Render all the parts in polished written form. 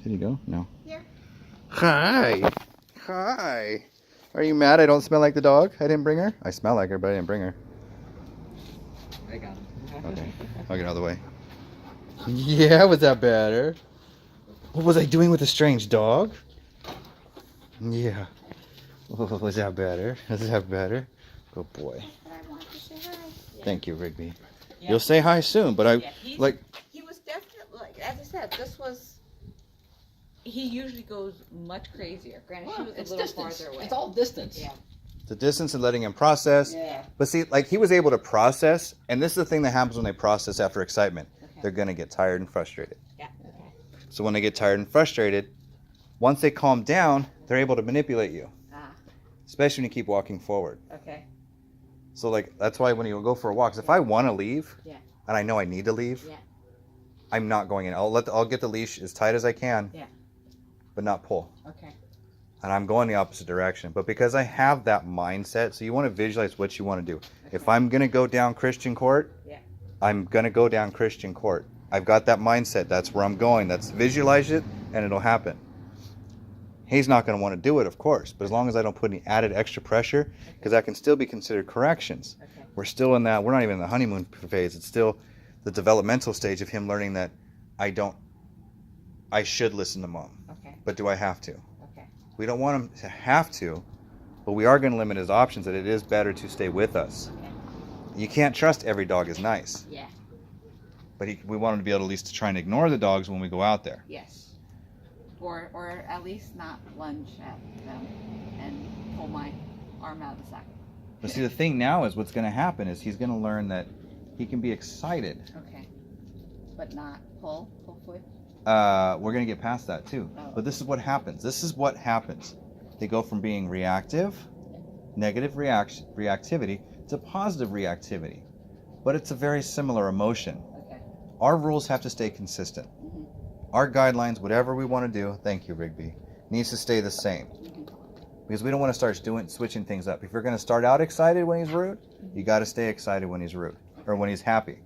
Did he go? No. Yeah. Hi. Hi. Are you mad I don't smell like the dog? I didn't bring her? I smell like her, but I didn't bring her. I got him. Okay. I'll get out of the way. Yeah, was that better? What was I doing with a strange dog? Yeah. Was that better? Was that better? Good boy. But I want to say hi. Thank you, Rigby. Yeah. You'll say hi soon, but Yeah, he's, like. he was definitely, like, as I said, he usually goes much crazier. Granted, she Well, was it's a little distance. farther away. It's all distance. Yeah. The distance and letting him process. Yeah. But see, like he was able to process, and this is the thing that happens when they process after excitement. Okay. They're gonna get tired and frustrated. Yeah. Okay. So when they get tired and frustrated, once they calm down, they're able to manipulate you. Ah. Especially when you keep walking forward. Okay. So like that's why when you go for walks, if I want to leave, Yeah. and I know I need to leave, Yeah. I'm not going in. I'll get the leash as tight as I can. Yeah. But not pull. Okay. And I'm going the opposite direction. But because I have that mindset, so you want to visualize what you want to do. Okay. If I'm going to go down Christian court, Yeah. I'm going to go down Christian court. I've got that mindset. That's where I'm going. That's visualize it, and it'll happen. He's not going to want to do it, of course. But as long as I don't put any added extra pressure, because that can still be considered corrections. Okay. We're still in that. We're not even in the honeymoon phase. It's still the developmental stage of him learning that I should listen to mom. Okay. But do I have to? Okay. We don't want him to have to, but we are going to limit his options, that it is better to stay with us. Okay. You can't trust every dog is nice, Yeah. but we want him to be able to at least to try and ignore the dogs when we go out there. Yes. Or at least not lunge at them and pull my arm out of the socket. But see, the thing now is what's going to happen is he's going to learn that he can be excited. Okay. But not pull, hopefully. We're going to get past that too. Oh. But this is what happens. This is what happens. They go from being reactive, negative reactivity, to positive reactivity. But it's a very similar emotion. Okay. Our rules have to stay consistent. Mm-hmm. Our guidelines, whatever we want to do, thank you, Rigby, needs to stay the same. Mm-hmm. Because we don't want to start switching things up. If you're going to start out excited when he's rude, you got to stay excited when he's rude or when he's happy.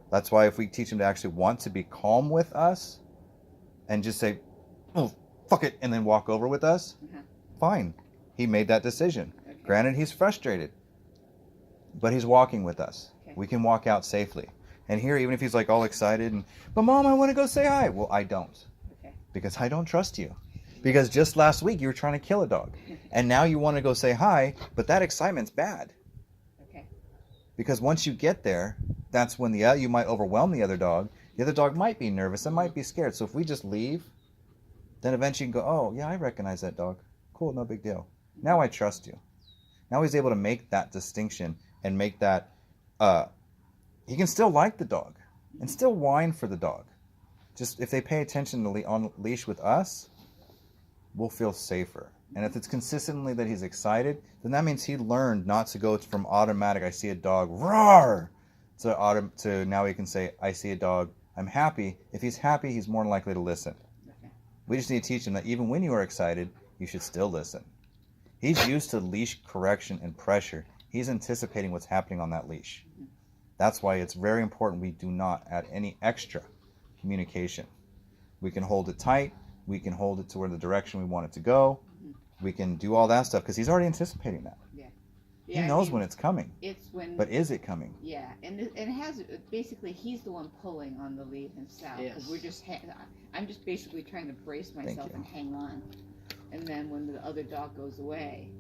That's why if we teach him to actually want to be calm with us and just say, oh, fuck it, and then walk over with us, fine. He made that decision. Okay. Granted, he's frustrated, but he's walking with us. Okay. We can walk out safely. And here, even if he's like all excited, but mom, I want to go say hi. Well, I don't. Okay. Because I don't trust you. Because just last week you were trying to kill a dog. And now you want to go say hi, but that excitement's bad. Okay. Because once you get there, that's when you might overwhelm the other dog. The other dog might be nervous and might be scared. So if we just leave, then eventually you can go, oh, yeah, I recognize that dog. Cool, no big deal. Now I trust you. Now he's able to make that distinction and make that, he can still like the dog and still whine for the dog. Just if they pay attention to on leash with us, we'll feel safer. And if it's consistently that he's excited, then that means he learned not to go from automatic, I see a dog, roar, to now he can say, I see a dog, I'm happy. If he's happy, he's more likely to listen. Okay. We just need to teach him that even when you are excited, you should still listen. He's used to leash correction and pressure. He's anticipating what's happening on that leash. That's why it's very important we do not add any extra communication. We can hold it tight. We can hold it to where the direction we want it to go. We can do all that stuff because he's already anticipating that. Yeah. He knows when it's coming. It's when. But is it coming? Yeah, and it has basically he's the one pulling on the lead himself. Yes. We're just I'm just basically trying to brace myself you. and hang on, and then when the other dog goes away,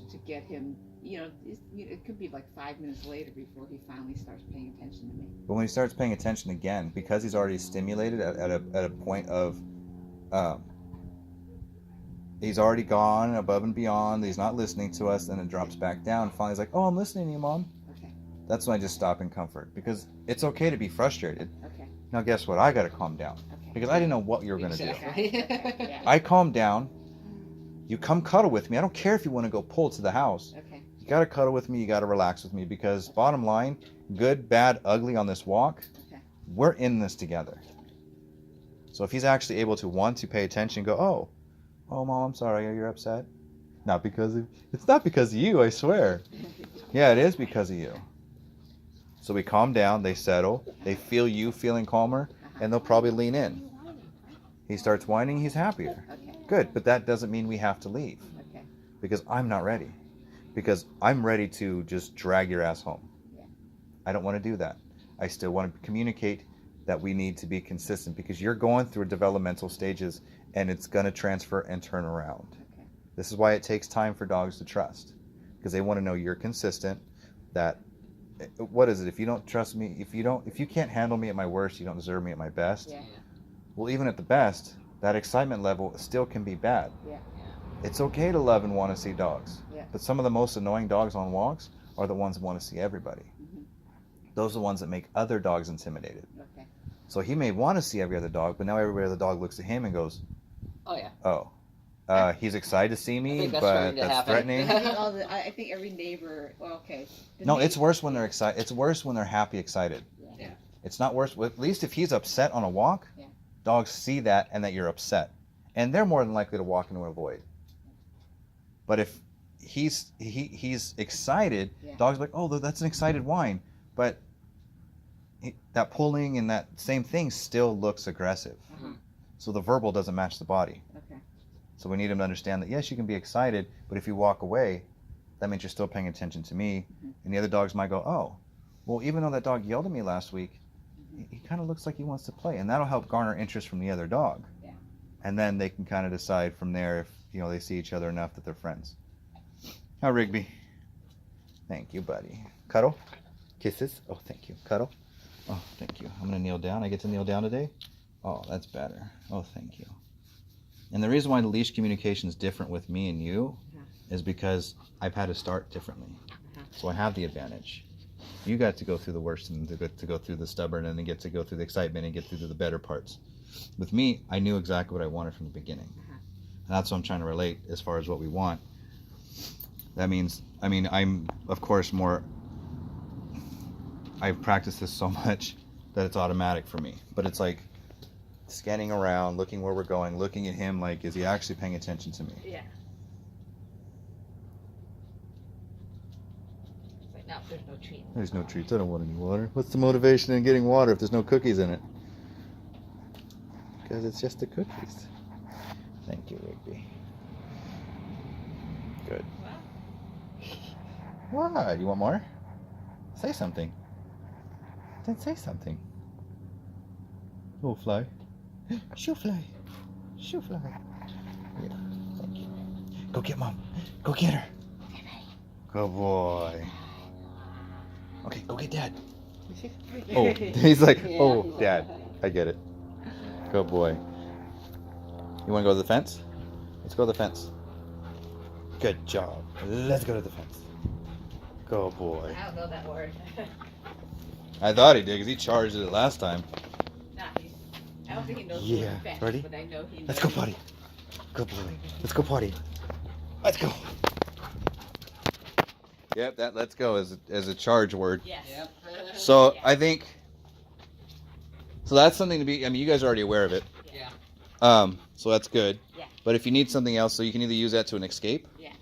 to get him, it could be like 5 minutes later before he finally starts paying attention to me. But when he starts paying attention again, because he's already stimulated at a point of, he's already gone above and beyond. He's not listening to us, then it drops back down. Finally, he's like, "Oh, I'm listening to you, Mom." Okay. That's when I just stop and comfort because it's okay to be frustrated. Okay. Now, guess what? I got to calm down Okay. because I didn't know what you were going to do. Exactly. Okay. Yeah. I calmed down. You come cuddle with me. I don't care if you want to go pull to the house. Okay. You got to cuddle with me. You got to relax with me because bottom line, good, bad, ugly on this walk, Okay. we're in this together. So if he's actually able to want to pay attention, go, oh, Mom, I'm sorry. You're upset. It's not because of you, I swear. Yeah, it is because of you. So we calm down. They settle. They feel you feeling calmer, and they'll probably lean in. He starts whining, he's happier. Okay. Good, but that doesn't mean we have to leave. Okay. Because I'm not ready. Because I'm ready to just drag your ass home. Yeah. I don't want to do that. I still want to communicate that we need to be consistent because you're going through developmental stages and it's going to transfer and turn around. Okay. This is why it takes time for dogs to trust, because they want to know you're consistent, that what is it, if you don't trust me, if you can't handle me at my worst, you don't deserve me at my best. Yeah. Well, even at the best, that excitement level still can be bad. Yeah. It's okay to love and want to see dogs. Yeah. But some of the most annoying dogs on walks are the ones that want to see everybody. Mhm. Those are the ones that make other dogs intimidated. Okay. So he may want to see every other dog, but now every other dog looks at him and goes, Oh yeah. oh, he's excited to see I me, think that's but starting to that's happen. threatening. I think every neighbor. Well, okay. The No, it's neighbor- worse when they're excited. It's worse when they're happy, excited. Yeah. It's not worse. At least if he's upset on a walk, Yeah. dogs see that and that you're upset, and they're more than likely to walk into a void. But if he's excited, Yeah. dogs are like, oh, that's an excited whine, but that pulling and that same thing still looks aggressive. Uh-huh. So the verbal doesn't match the body. Okay. So we need him to understand that yes, you can be excited, but if you walk away, that means you're still paying attention to me. Mhm. And the other dogs might go, oh, well, even though that dog yelled at me last week, he kind of looks like he wants to play, and that'll help garner interest from the other dog. Yeah. And then they can kind of decide from there if they see each other enough that they're friends. How Rigby? Thank you, buddy. Cuddle, kisses. Oh, thank you. Cuddle. Oh, thank you. I'm gonna kneel down. I get to kneel down today. Oh, that's better. Oh, thank you. And the reason why the leash communication is different with me and you is because I've had to start differently. So I have the advantage. You got to go through the worst and to go through the stubborn and then get to go through the excitement and get through the better parts. With me, I knew exactly what I wanted from the beginning. And that's what I'm trying to relate as far as what we want. That means, I'm, of course, I've practiced this so much that it's automatic for me. But it's like scanning around, looking where we're going, looking at him like, is he actually paying attention to me? Yeah. It's like, no, there's no treat. There's no treats. I don't want any water. What's the motivation in getting water if there's no cookies in it? Because it's just the cookies. Thank you, Rigby. Good. What? You want more? Say something. Then say something. Oh, fly. Shoo fly. Shoo fly. Yeah, thank you. Go get Mom. Go get her. Good boy. Okay, go get Dad. Oh, he's like, oh, Dad. I get it. Good boy. You want to go to the fence? Let's go to the fence. Good job. Let's go to the fence. Good boy. I don't know that word. I thought he did because he charged it last time. Nah, I don't think he knows Yeah. the fence, Ready? but I know he knows. Let's go potty. Good boy. Let's go potty. Let's go. Yep, that let's go is a charge word. Yes. Yep. So Yeah. I think, so that's something to be, you guys are already aware of it. Yeah. So that's good. Yeah. But if you need something else, so you can either use that to an escape. Yeah.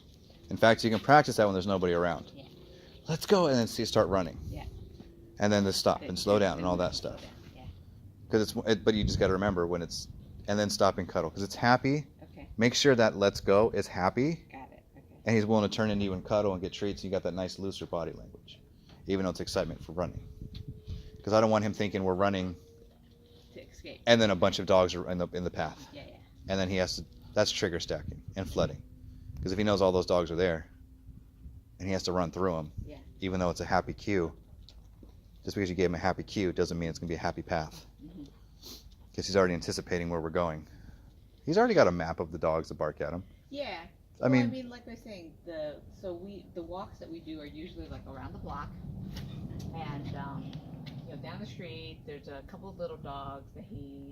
In fact, you can practice that when there's nobody around. Yeah. Let's go, and then start running. Yeah. And then to stop and slow down and all that stuff. Yeah. Because but you just got to remember when it's, and then stop and cuddle because it's happy. Okay. Make sure that let's go is happy, Got it. Okay. and he's willing to turn into you and cuddle and get treats. You got that nice looser body language, even though it's excitement for running. Because I don't want him thinking we're running, To escape. and then a bunch of dogs are in the path, Yeah. Yeah. and then he has to. That's trigger stacking and flooding. Because if he knows all those dogs are there, and he has to run through them, Yeah. even though it's a happy cue. Just because you gave him a happy cue doesn't mean it's going to be a happy path. Mhm. Because he's already anticipating where we're going. He's already got a map of the dogs that bark at him. Yeah. I mean, like I was saying, the walks that we do are usually like around the block, and down the street. There's a couple of little dogs that he